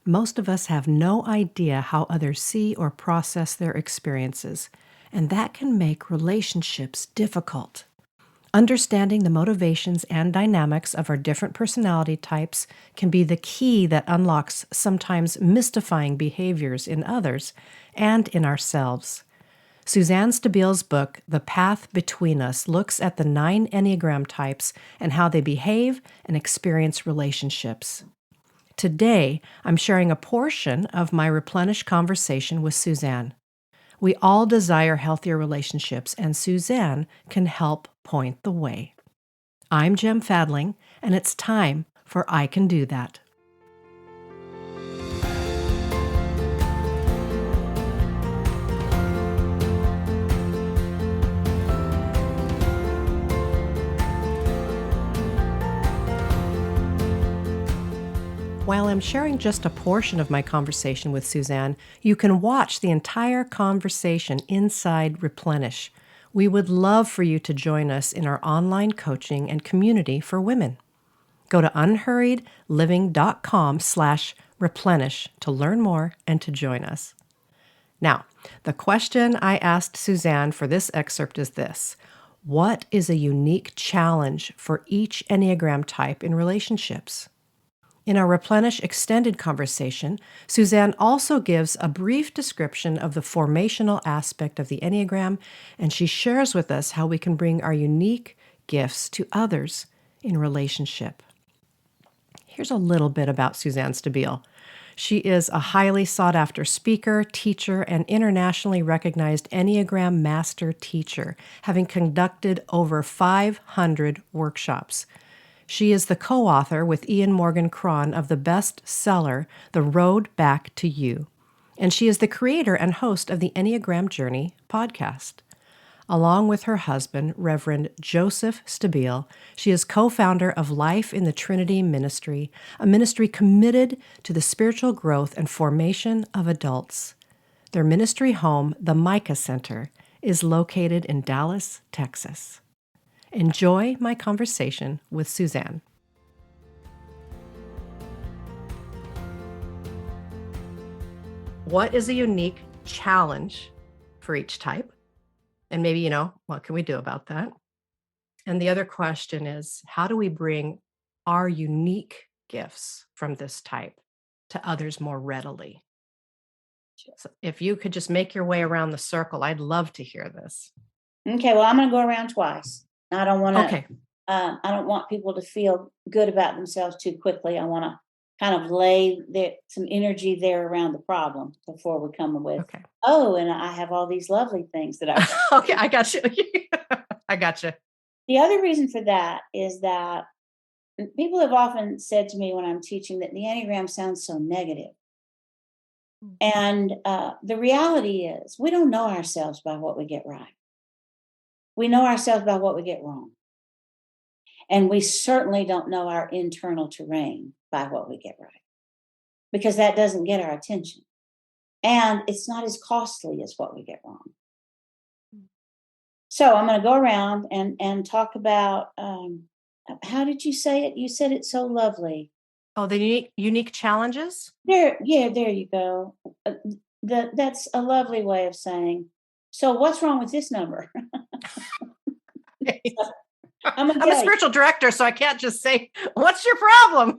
Most of us have no idea how others see or process their experiences, and that can make relationships difficult. Understanding the motivations and dynamics of our different personality types can be the key that unlocks sometimes mystifying behaviors in others and in ourselves. Suzanne Stabile's book, The Path Between Us, looks at the 9 Enneagram types and how they behave and experience relationships. Today, I'm sharing a portion of my Replenish conversation with Suzanne. We all desire healthier relationships, and Suzanne can help point the way. I'm Jem Fadling, and it's time for I Can Do That. While I'm sharing just a portion of my conversation with Suzanne, you can watch the entire conversation inside Replenish. We would love for you to join us in our online coaching and community for women. Go to unhurriedliving.com/replenish to learn more and to join us. Now, the question I asked Suzanne for this excerpt is this: what is a unique challenge for each Enneagram type in relationships? In our Replenish extended conversation, Suzanne also gives a brief description of the formational aspect of the Enneagram, and she shares with us how we can bring our unique gifts to others in relationship. Here's a little bit about Suzanne Stabile. She is a highly sought-after speaker, teacher, and internationally recognized Enneagram master teacher, having conducted over 500 workshops. She is the co-author with Ian Morgan Cron of the bestseller, The Road Back to You, and she is the creator and host of the Enneagram Journey podcast. Along with her husband, Reverend Joseph Stabile, she is co-founder of Life in the Trinity Ministry, a ministry committed to the spiritual growth and formation of adults. Their ministry home, the Micah Center, is located in Dallas, Texas. Enjoy my conversation with Suzanne. What is a unique challenge for each type? And maybe, what can we do about that? And the other question is, how do we bring our unique gifts from this type to others more readily? So if you could just make your way around the circle, I'd love to hear this. Okay, well, I'm going to go around twice. I don't want to. Okay. I don't want people to feel good about themselves too quickly. I want to kind of lay some energy there around the problem before we come with. Okay. Oh, and I have all these lovely things that I. Okay, I got you. I got you. The other reason for that is that people have often said to me when I'm teaching that the Enneagram sounds so negative. And the reality is we don't know ourselves by what we get right. We know ourselves by what we get wrong. And we certainly don't know our internal terrain by what we get right, because that doesn't get our attention. And it's not as costly as what we get wrong. So I'm going to go around and talk about, how did you say it? You said it so lovely. Oh, the unique challenges? There you go. That's a lovely way of saying, so what's wrong with this number? I'm a spiritual director, so I can't just say, what's your problem?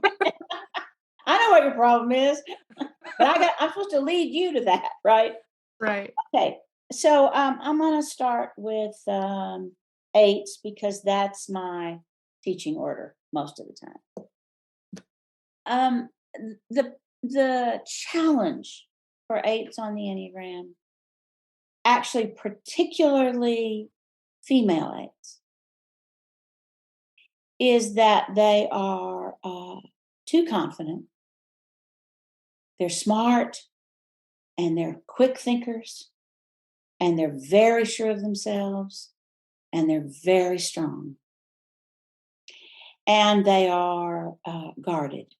I know what your problem is, but I'm supposed to lead you to that, right? Right. Okay. So I'm going to start with 8s because that's my teaching order most of the time. The challenge for 8s on the Enneagram, actually particularly female 8s, is that they are too confident. They're smart and they're quick thinkers and they're very sure of themselves and they're very strong. And they are guarded.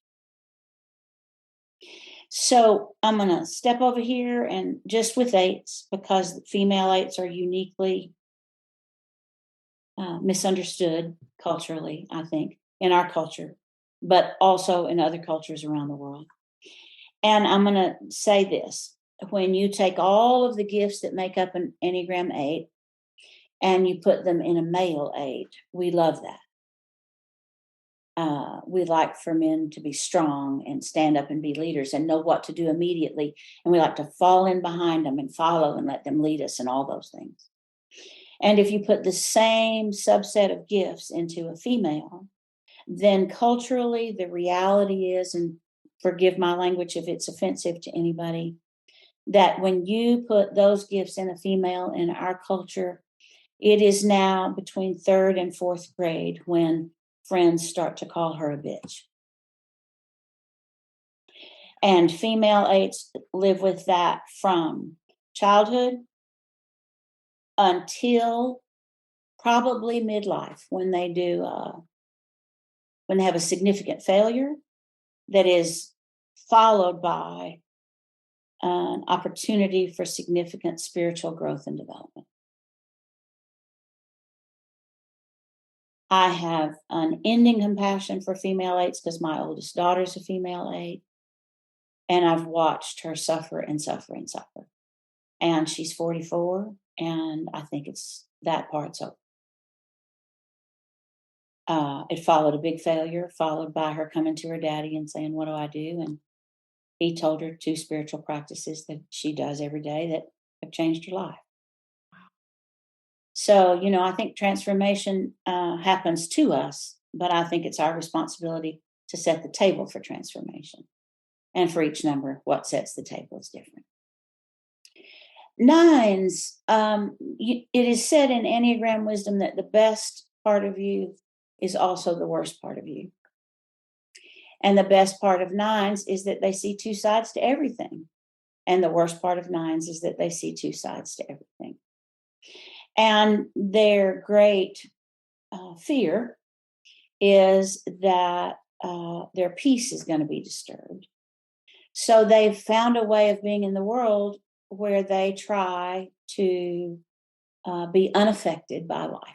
So I'm going to step over here and just with 8s, because female 8s are uniquely misunderstood culturally, I think, in our culture, but also in other cultures around the world. And I'm going to say this. When you take all of the gifts that make up an Enneagram 8 and you put them in a male 8, we love that. We like for men to be strong and stand up and be leaders and know what to do immediately. And we like to fall in behind them and follow and let them lead us and all those things. And if you put the same subset of gifts into a female, then culturally, the reality is, and forgive my language if it's offensive to anybody, that when you put those gifts in a female in our culture, it is now between third and fourth grade when friends start to call her a bitch. And female 8s live with that from childhood until probably midlife, when they have a significant failure that is followed by an opportunity for significant spiritual growth and development. I have unending compassion for female 8s because my oldest daughter's a female 8. And I've watched her suffer and suffer and suffer. And she's 44, and I think that part's over. It followed a big failure, followed by her coming to her daddy and saying, "What do I do?" And he told her 2 spiritual practices that she does every day that have changed her life. So, I think transformation happens to us, but I think it's our responsibility to set the table for transformation. And for each number, what sets the table is different. 9s, it is said in Enneagram wisdom that the best part of you is also the worst part of you. And the best part of 9s is that they see 2 sides to everything. And the worst part of 9s is that they see 2 sides to everything. And their great fear is that their peace is going to be disturbed. So they've found a way of being in the world where they try to be unaffected by life.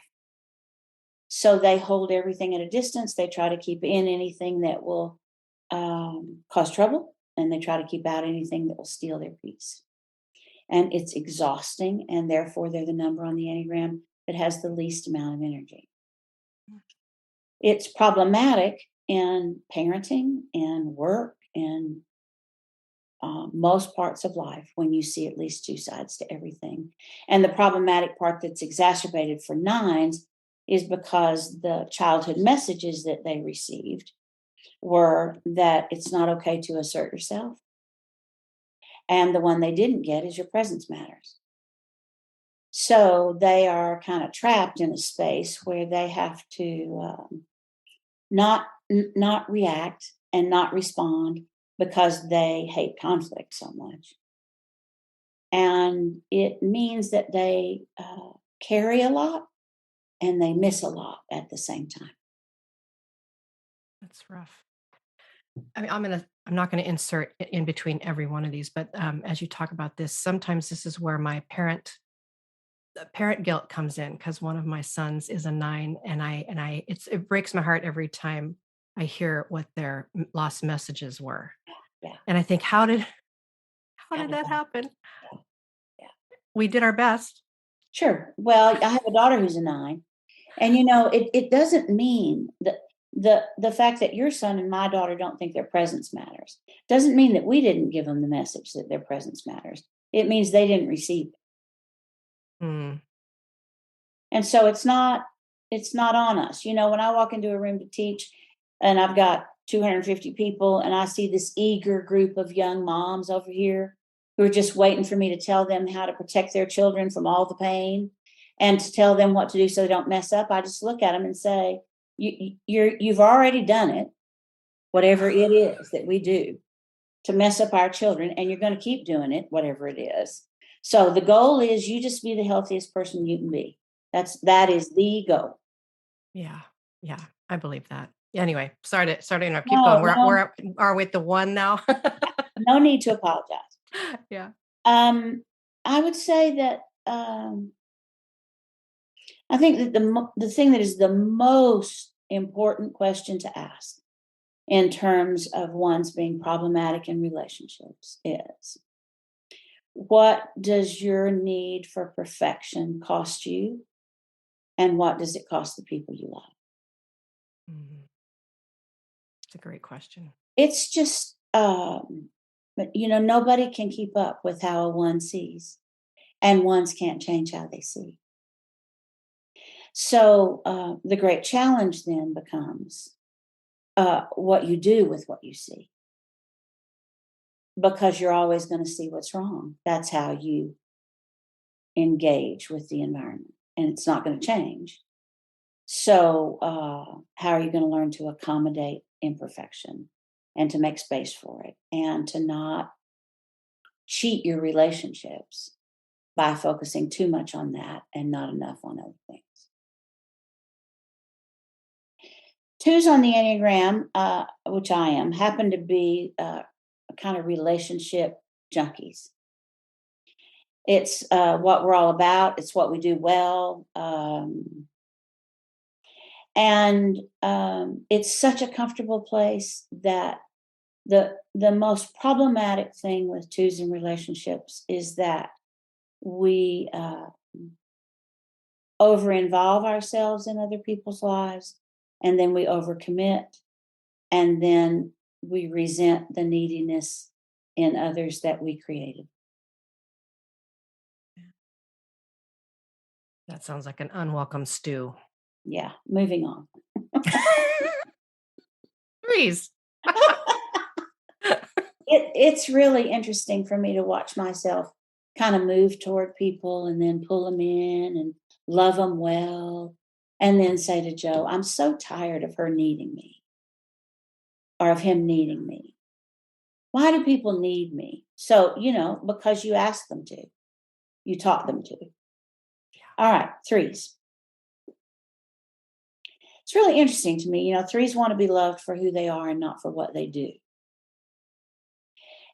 So they hold everything at a distance. They try to keep in anything that will cause trouble, and they try to keep out anything that will steal their peace. And it's exhausting, and therefore they're the number on the Enneagram that has the least amount of energy. It's problematic in parenting and work and most parts of life when you see at least 2 sides to everything. And the problematic part that's exacerbated for 9s is because the childhood messages that they received were that it's not okay to assert yourself. And the one they didn't get is your presence matters. So they are kind of trapped in a space where they have to not react and not respond because they hate conflict so much. And it means that they carry a lot and they miss a lot at the same time. That's rough. I mean, I'm not gonna insert in between every one of these, but as you talk about this, sometimes this is where my parent guilt comes in, because one of my sons is a 9, and it breaks my heart every time I hear what their lost messages were. Yeah. And I think, how did that happen? Yeah. We did our best. Sure. Well, I have a daughter who's a 9, and it doesn't mean that the fact that your son and my daughter don't think their presence matters doesn't mean that we didn't give them the message that their presence matters. It means they didn't receive it. Mm. And so it's not on us. When I walk into a room to teach and I've got 250 people and I see this eager group of young moms over here who are just waiting for me to tell them how to protect their children from all the pain and to tell them what to do so they don't mess up, I just look at them and say, you've already done it, whatever it is that we do to mess up our children, and you're going to keep doing it, whatever it is. So the goal is you just be the healthiest person you can be. That is the goal. Yeah. Yeah. I believe that. Anyway, sorry to interrupt. Keep No, going. We're are we at the 1 now? no need to apologize. Yeah. I would say that I think that the thing that is the most important question to ask in terms of one's being problematic in relationships is, what does your need for perfection cost you? And what does it cost the people you love? Mhm. It's a great question. It's just, nobody can keep up with how a one sees, and ones can't change how they see. So the great challenge then becomes what you do with what you see, because you're always going to see what's wrong. That's how you engage with the environment, and it's not going to change. So, how are you going to learn to accommodate imperfection and to make space for it and to not cheat your relationships by focusing too much on that and not enough on other things? Twos on the Enneagram, which I am, happen to be kind of relationship junkies. It's what we're all about. It's what we do well. And it's such a comfortable place that the most problematic thing with twos in relationships is that we over involve ourselves in other people's lives, and then we overcommit, and then we resent the neediness in others that we created. That sounds like an unwelcome stew. Yeah, moving on. Threes. It's really interesting for me to watch myself kind of move toward people and then pull them in and love them well, and then say to Joe, I'm so tired of her needing me or of him needing me. Why do people need me? So, because you asked them to, you taught them to. All right, threes. It's really interesting to me. Threes want to be loved for who they are and not for what they do.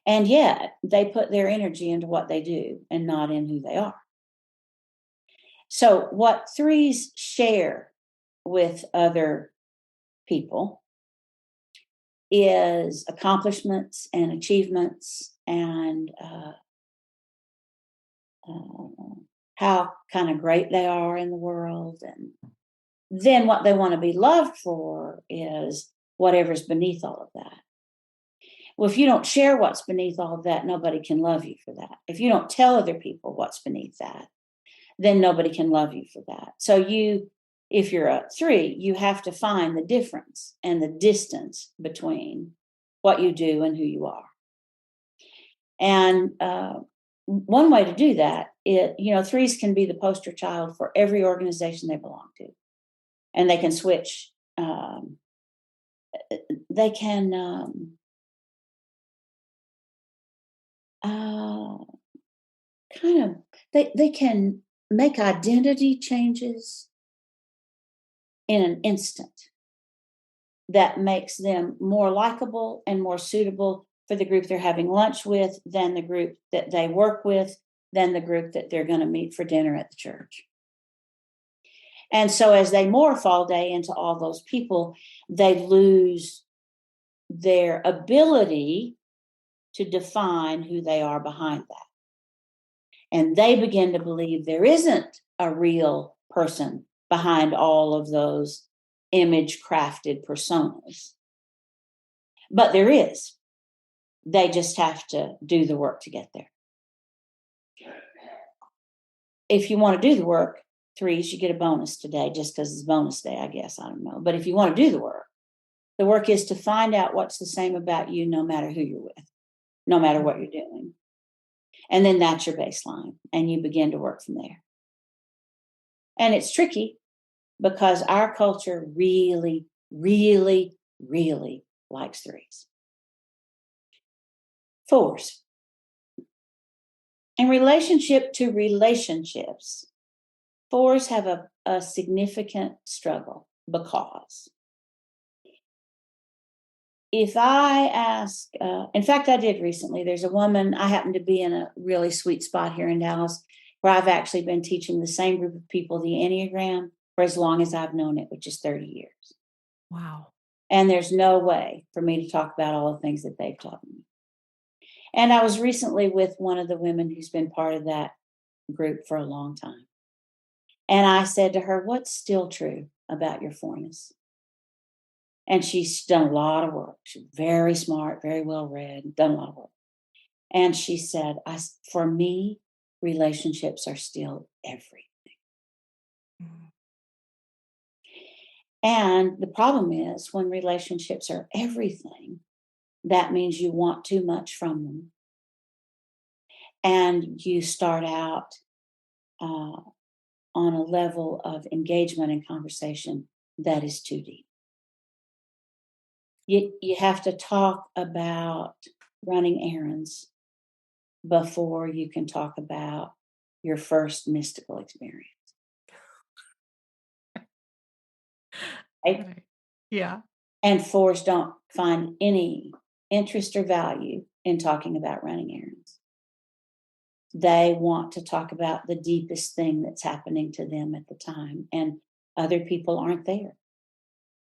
And yet they put their energy into what they do and not in who they are. So, what threes share with other people is accomplishments and achievements and how kind of great they are in the world. And then what they want to be loved for is whatever's beneath all of that. Well, if you don't share what's beneath all of that, nobody can love you for that. If you don't tell other people what's beneath that, then nobody can love you for that. So if you're a three, you have to find the difference and the distance between what you do and who you are. And one way to do that, threes can be the poster child for every organization they belong to, and they can switch. They can kind of they can make identity changes in an instant that makes them more likable and more suitable for the group they're having lunch with than the group that they work with, than the group that they're going to meet for dinner at the church. And so as they morph all day into all those people, they lose their ability to define who they are behind that. And they begin to believe there isn't a real person behind all of those image crafted personas. But there is. They just have to do the work to get there. If you want to do the work, threes, you get a bonus today just because it's bonus day, I guess. I don't know. But if you want to do the work is to find out what's the same about you no matter who you're with, no matter what you're doing. And then that's your baseline, and you begin to work from there. And it's tricky because our culture really, really, really likes threes. Fours. In relationship to relationships, fours have a significant struggle because if I ask, in fact, I did recently, there's a woman, I happen to be in a really sweet spot here in Dallas where I've actually been teaching the same group of people the Enneagram for as long as I've known it, which is 30 years. Wow. And there's no way for me to talk about all the things that they've taught me. And I was recently with one of the women who's been part of that group for a long time. And I said to her, "What's still true about your fourness?" And she's done a lot of work. She's very smart, very well read, done a lot of work. And she said, "For me, relationships are still everything." Mm. And the problem is when relationships are everything, that means you want too much from them. And you start out on a level of engagement and conversation that is too deep. You have to talk about running errands before you can talk about your first mystical experience. Right? Right. Yeah. And fours don't find any interest or value in talking about running errands. They want to talk about the deepest thing that's happening to them at the time, and other people aren't there.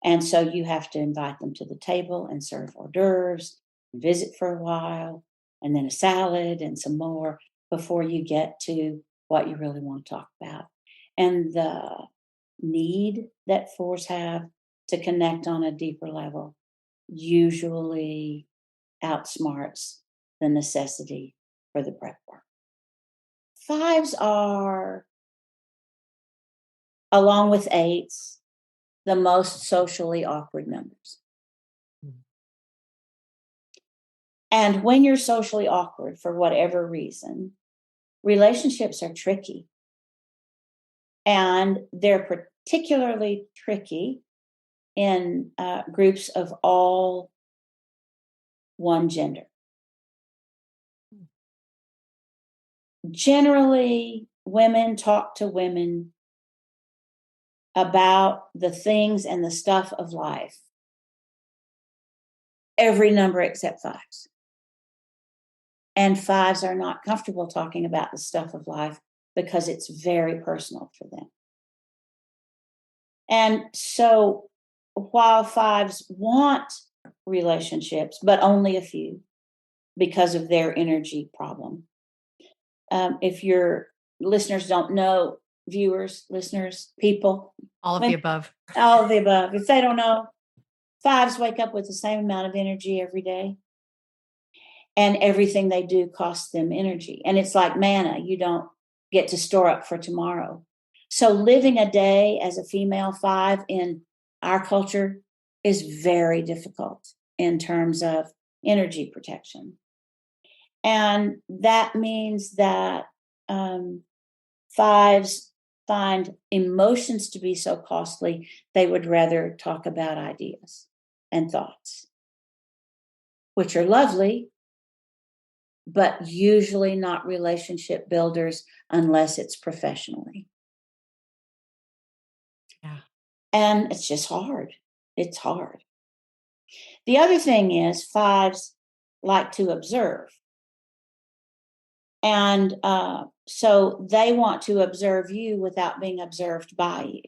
And so you have to invite them to the table and serve hors d'oeuvres, and visit for a while, and then a salad and some more before you get to what you really want to talk about. And the need that fours have to connect on a deeper level usually outsmarts the necessity for the prep work. Fives are, along with eights, the most socially awkward numbers. Mm. And when you're socially awkward for whatever reason, relationships are tricky. And they're particularly tricky in groups of all one gender. Generally, women talk to women about the things and the stuff of life, every number except fives. And fives are not comfortable talking about the stuff of life because it's very personal for them. And so while fives want relationships, but only a few because of their energy problem. If your listeners don't know, viewers, listeners, people, All of the above. all of the above, if they don't know, fives wake up with the same amount of energy every day. And everything they do costs them energy. And it's like manna, you don't get to store up for tomorrow. So living a day as a female five in our culture is very difficult in terms of energy protection. And that means that fives find emotions to be so costly, they would rather talk about ideas and thoughts, which are lovely, but usually not relationship builders unless it's professionally. Yeah. And it's just hard. It's hard. The other thing is fives like to observe. And so they want to observe you without being observed by you.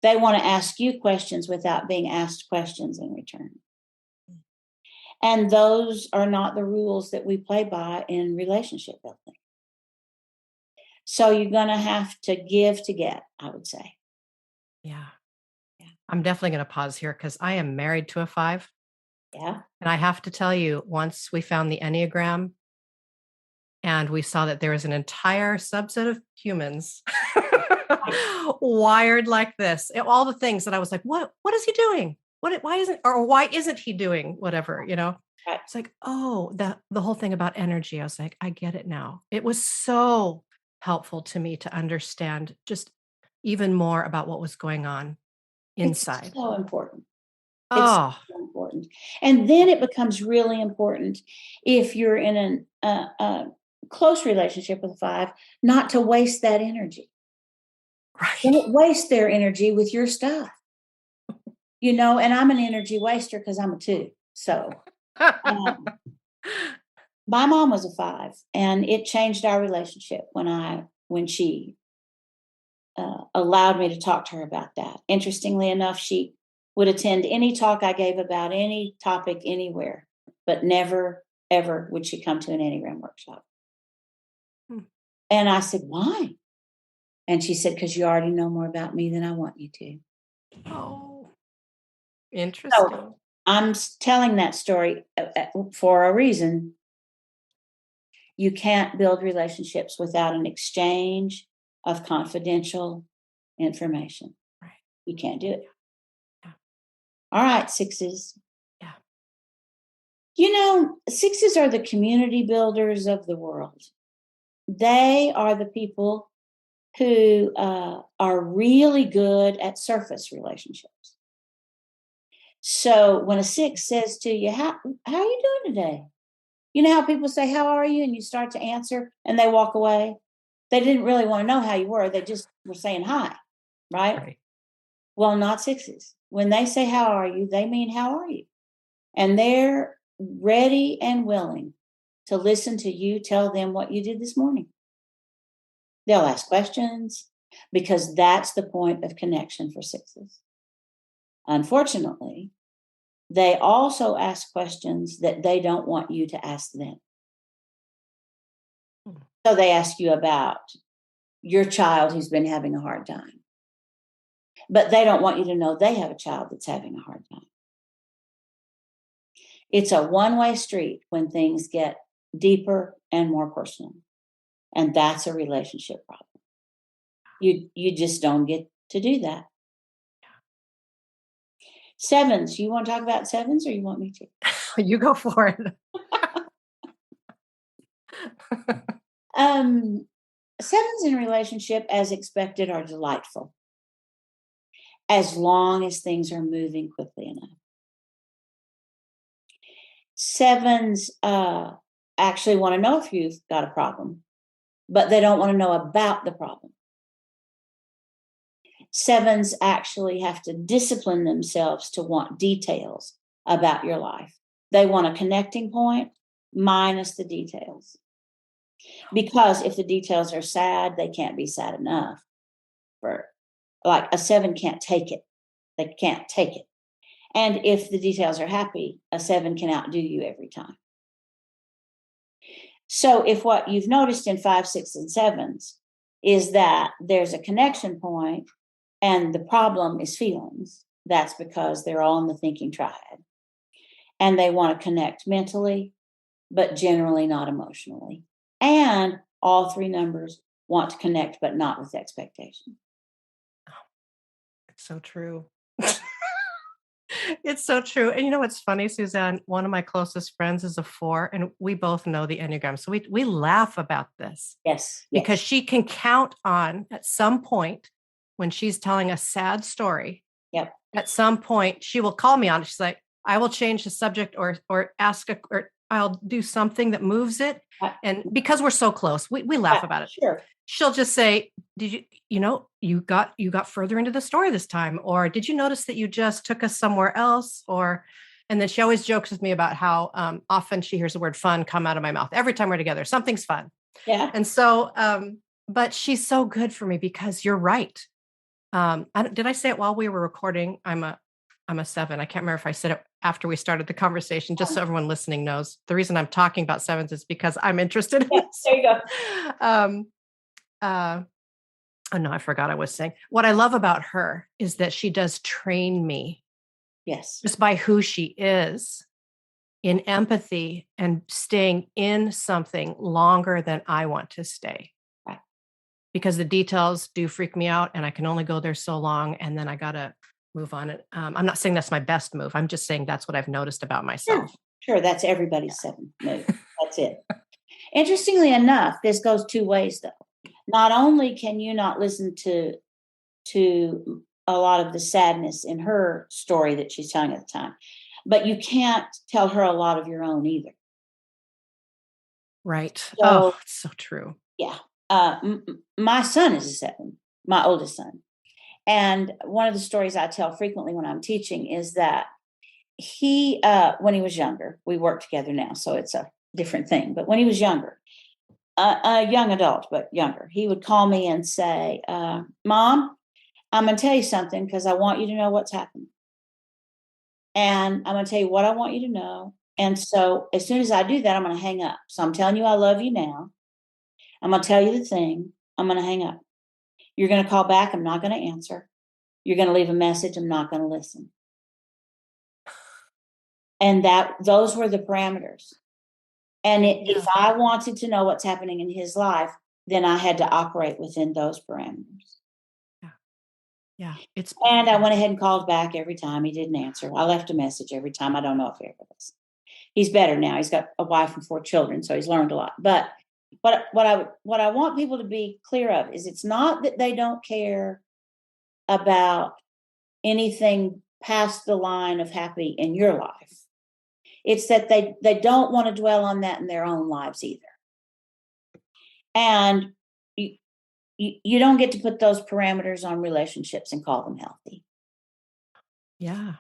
They want to ask you questions without being asked questions in return. And those are not the rules that we play by in relationship building. So you're going to have to give to get, I would say. Yeah. Yeah. I'm definitely going to pause here because I am married to a five. Yeah. And I have to tell you, once we found the Enneagram and we saw that there was an entire subset of humans wired like this, all the things that I was like, what is he doing? Why isn't he doing whatever, Right. It's like, oh, the whole thing about energy. I was like, I get it now. It was so helpful to me to understand just even more about what was going on It's inside. so important. It's Oh, so important. And then it becomes really important if you're in a close relationship with a five, not to waste that energy. right. Don't waste their energy with your stuff. And I'm an energy waster because I'm a two. So um, my mom was a five, and it changed our relationship when she allowed me to talk to her about that. Interestingly enough, she would attend any talk I gave about any topic anywhere, but never, ever would she come to an Enneagram workshop. And I said, why? And she said, because you already know more about me than I want you to. Oh, So interesting. I'm telling that story for a reason. You can't build relationships without an exchange of confidential information. Right. You can't do it. Yeah. All right, sixes. Yeah. You know, sixes are the community builders of the world. They are the people who are really good at surface relationships. So when a six says to you, how are you doing today? You know how people say, how are you? And you start to answer and they walk away. They didn't really want to know how you were. They just were saying hi, right? Right. Well, not sixes. When they say, how are you? They mean, how are you? And they're ready and willing to listen to you tell them what you did this morning. They'll ask questions because that's the point of connection for sixes. Unfortunately, they also ask questions that they don't want you to ask them. So they ask you about your child who's been having a hard time, but they don't want you to know they have a child that's having a hard time. It's a one-way street when things get deeper and more personal. And that's a relationship problem. You just don't get to do that. Sevens, you want to talk about sevens or you want me to? You go for it. Sevens in relationship, as expected, are delightful as long as things are moving quickly enough. Sevens actually want to know if you've got a problem, but they don't want to know about the problem. Sevens actually have to discipline themselves to want details about your life. They want a connecting point minus the details. Because if the details are sad, they can't be sad enough. For like a seven can't take it. They can't take it. And if the details are happy, a seven can outdo you every time. So if what you've noticed in 5, 6, and 7s is that there's a connection point and the problem is feelings, that's because they're all in the thinking triad. And they want to connect mentally, but generally not emotionally. And all 3 numbers want to connect, but not with expectation. It's so true. It's so true. And you know what's funny, Suzanne? One of my closest friends is a 4, and we both know the Enneagram. So we laugh about this. Yes. Because she can count on at some point when she's telling a sad story. Yep. At some point, she will call me on it. She's like, I will change the subject or ask or I'll do something that moves it. And because we're so close, we laugh about it. Sure. She'll just say, did you got further into the story this time? Or did you notice that you just took us somewhere else? And then she always jokes with me about how often she hears the word fun come out of my mouth. Every time we're together, something's fun. Yeah. And so, but she's so good for me because you're right. Did I say it while we were recording? I'm a 7. I can't remember if I said it after we started the conversation, just so everyone listening knows. The reason I'm talking about 7s is because I'm interested in this. There you go. Oh no, I forgot I was saying. What I love about her is that she does train me. Yes. Just by who she is in empathy and staying in something longer than I want to stay. Right. Because the details do freak me out and I can only go there so long and then I got to move on. I'm not saying that's my best move. I'm just saying that's what I've noticed about myself. Sure. That's everybody's 7 move. That's it. Interestingly enough, this goes 2 ways though. Not only can you not listen to a lot of the sadness in her story that she's telling at the time, but you can't tell her a lot of your own either. Right. So, it's so true. Yeah. My son is a 7, my oldest son. And one of the stories I tell frequently when I'm teaching is that he, when he was younger, we work together now, so it's a different thing. But when he was younger, a young adult, but younger, he would call me and say, Mom, I'm going to tell you something because I want you to know what's happened. and I'm going to tell you what I want you to know. And so as soon as I do that, I'm going to hang up. So I'm telling you I love you now. I'm going to tell you the thing. I'm going to hang up. You're going to call back. I'm not going to answer. You're going to leave a message. I'm not going to listen. And those were the parameters. And if I wanted to know what's happening in his life, then I had to operate within those parameters. Yeah. And I went ahead and called back every time he didn't answer. I left a message every time. I don't know if he ever does. He's better now. He's got a wife and 4 children, so he's learned a lot. But what I want people to be clear of is it's not that they don't care about anything past the line of happy in your life. It's that they don't want to dwell on that in their own lives either. And you don't get to put those parameters on relationships and call them healthy. Yeah.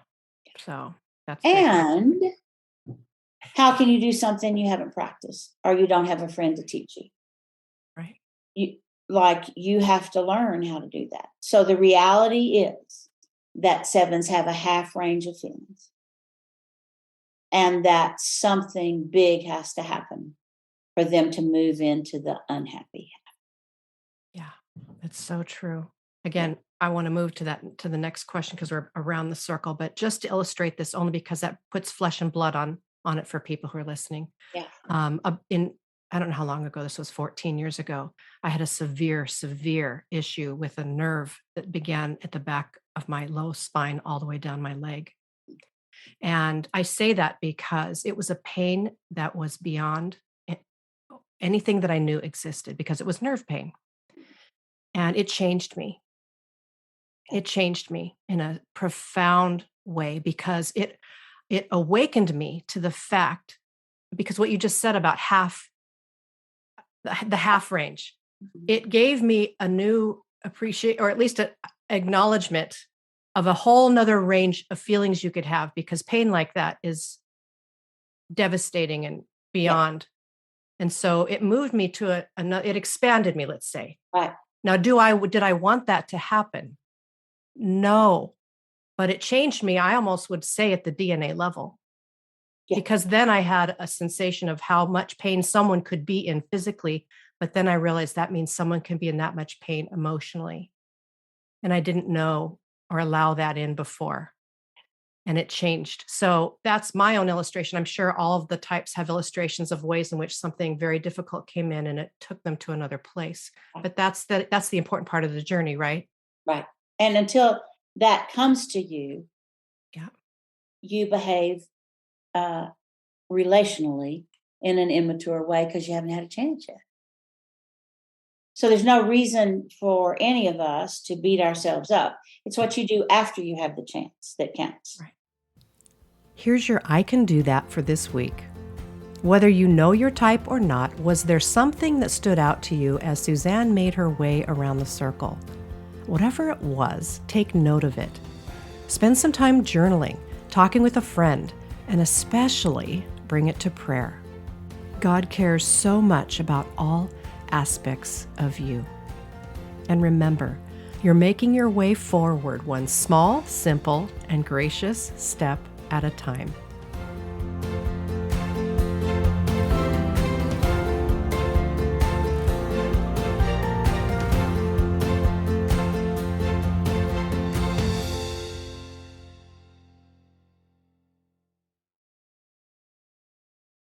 So that's And how can you do something you haven't practiced or you don't have a friend to teach you? right. You have to learn how to do that. So the reality is that 7s have a half range of feelings. And that something big has to happen for them to move into the unhappy. Yeah, it's so true. Again, I want to move to the next question because we're around the circle, but just to illustrate this only because that puts flesh and blood on it for people who are listening. Yeah. I don't know how long ago this was, 14 years ago, I had a severe issue with a nerve that began at the back of my low spine all the way down my leg. And I say that because it was a pain that was beyond anything that I knew existed because it was nerve pain. And it changed me. It changed me in a profound way because it awakened me to the fact, because what you just said about the half range, it gave me a new appreciate, or at least an acknowledgement of a whole nother range of feelings you could have, because pain like that is devastating and beyond. And so it moved me to it expanded me, let's say. Right. Now, did I want that to happen? No, but it changed me. I almost would say at the DNA level, because then I had a sensation of how much pain someone could be in physically, but then I realized that means someone can be in that much pain emotionally. And I didn't know or allow that in before. And it changed. So that's my own illustration. I'm sure all of the types have illustrations of ways in which something very difficult came in and it took them to another place. But that's the important part of the journey, right? Right. And until that comes to you, yeah, you behave relationally in an immature way because you haven't had a chance yet. So there's no reason for any of us to beat ourselves up. It's what you do after you have the chance that counts. Right. Here's your I can do that for this week. Whether you know your type or not, was there something that stood out to you as Suzanne made her way around the circle? Whatever it was, take note of it. Spend some time journaling, talking with a friend, and especially bring it to prayer. God cares so much about all aspects of you. And remember, you're making your way forward one small, simple, and gracious step at a time.